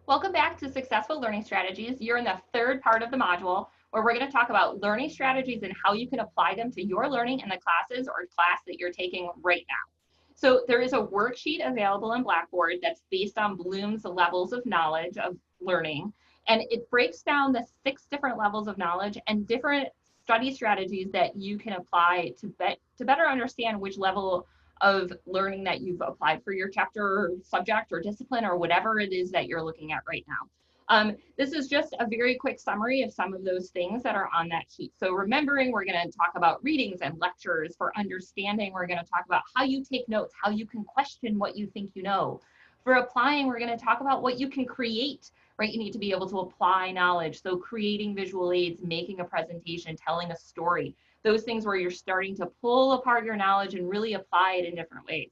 Welcome back to Successful Learning Strategies. You're in the third part of the module where we're going to talk about learning strategies and how you can apply them to your learning in the classes or class that you're taking right now. So there is a worksheet available in Blackboard that's based on Bloom's levels of knowledge of learning, and it breaks down the 6 different levels of knowledge and different study strategies that you can apply to better understand which level of learning that you've applied for your chapter or subject or discipline or whatever it is that you're looking at right now. This is just a very quick summary of some of those things that are on that sheet. So remembering, we're going to talk about readings and lectures. For understanding, we're going to talk about how you take notes, how you can question what you think you know. For applying, we're going to talk about what you can create, right? You need to be able to apply knowledge. So creating visual aids, making a presentation, telling a story, those things where you're starting to pull apart your knowledge and really apply it in different ways.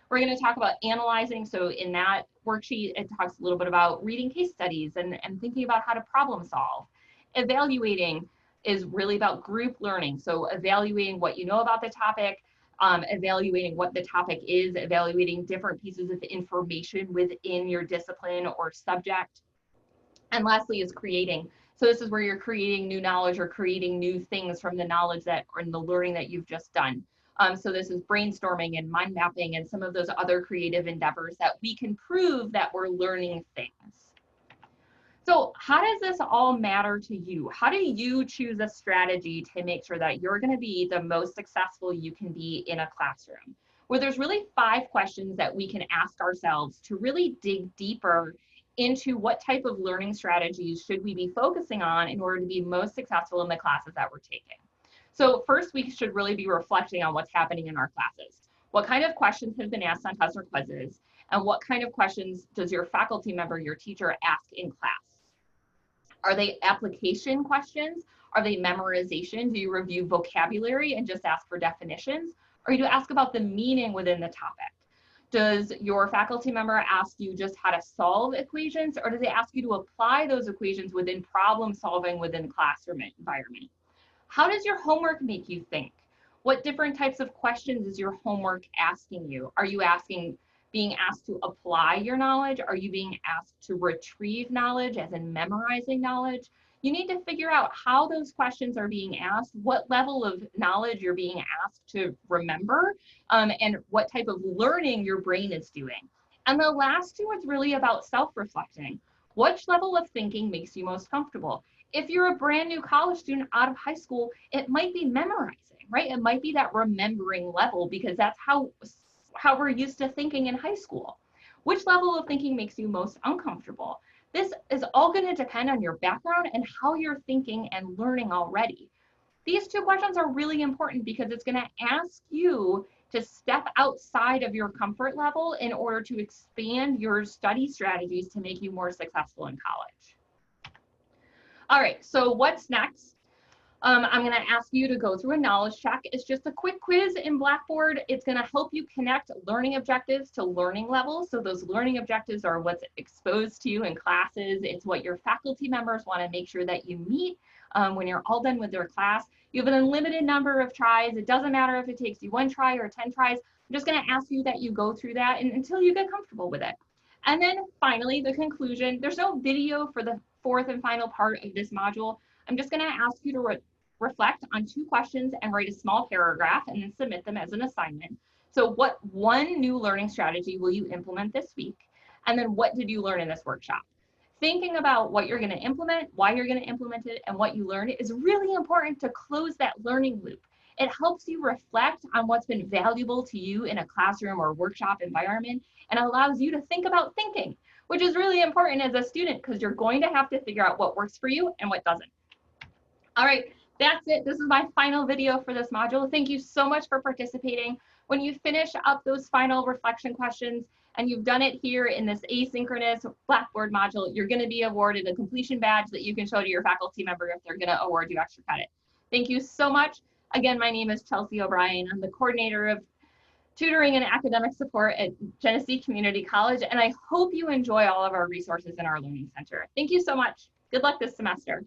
We're going to talk about analyzing. So in that worksheet, it talks a little bit about reading case studies and thinking about how to problem solve. Evaluating is really about group learning. So evaluating what you know about the topic, evaluating what the topic is, evaluating different pieces of information within your discipline or subject. And lastly is creating. So this is where you're creating new knowledge or creating new things from the knowledge that or in the learning that you've just done. So this is brainstorming and mind mapping and some of those other creative endeavors that we can prove that we're learning things. So how does this all matter to you? How do you choose a strategy to make sure that you're going to be the most successful you can be in a classroom? Well, there's really 5 questions that we can ask ourselves to really dig deeper into what type of learning strategies should we be focusing on in order to be most successful in the classes that we're taking. So first, we should really be reflecting on what's happening in our classes. What kind of questions have been asked on tests or quizzes? And what kind of questions does your faculty member, your teacher, ask in class? Are they application questions? Are they memorization? Do you review vocabulary and just ask for definitions? Or do you ask about the meaning within the topic? Does your faculty member ask you just how to solve equations, or do they ask you to apply those equations within problem solving within classroom environment? How does your homework make you think? What different types of questions is your homework asking you? Are you being asked to apply your knowledge? Are you being asked to retrieve knowledge, as in memorizing knowledge? You need to figure out how those questions are being asked, what level of knowledge you're being asked to remember, and what type of learning your brain is doing. And the last 2 is really about self-reflecting. Which level of thinking makes you most comfortable? If you're a brand new college student out of high school, it might be memorizing, right? It might be that remembering level because that's how we're used to thinking in high school. Which level of thinking makes you most uncomfortable? This is all going to depend on your background and how you're thinking and learning already. These 2 questions are really important because it's going to ask you to step outside of your comfort level in order to expand your study strategies to make you more successful in college. All right, so what's next? I'm going to ask you to go through a knowledge check. It's just a quick quiz in Blackboard. It's going to help you connect learning objectives to learning levels. So those learning objectives are what's exposed to you in classes. It's what your faculty members want to make sure that you meet when you're all done with their class. You have an unlimited number of tries. It doesn't matter if it takes you 1 try or 10 tries. I'm just going to ask you that you go through that until you get comfortable with it. And then finally, the conclusion. There's no video for the 4th and final part of this module. I'm just going to ask you to reflect on 2 questions and write a small paragraph and then submit them as an assignment. So what 1 new learning strategy will you implement this week? And then what did you learn in this workshop? Thinking about what you're going to implement, why you're going to implement it, and what you learned is really important to close that learning loop. It helps you reflect on what's been valuable to you in a classroom or workshop environment and allows you to think about thinking, which is really important as a student because you're going to have to figure out what works for you and what doesn't. All right, that's it. This is my final video for this module. Thank you so much for participating. When you finish up those final reflection questions and you've done it here in this asynchronous Blackboard module, you're going to be awarded a completion badge that you can show to your faculty member if they're going to award you extra credit. Thank you so much. Again, my name is Chelsea O'Brien. I'm the coordinator of tutoring and academic support at Genesee Community College, and I hope you enjoy all of our resources in our Learning Center. Thank you so much. Good luck this semester.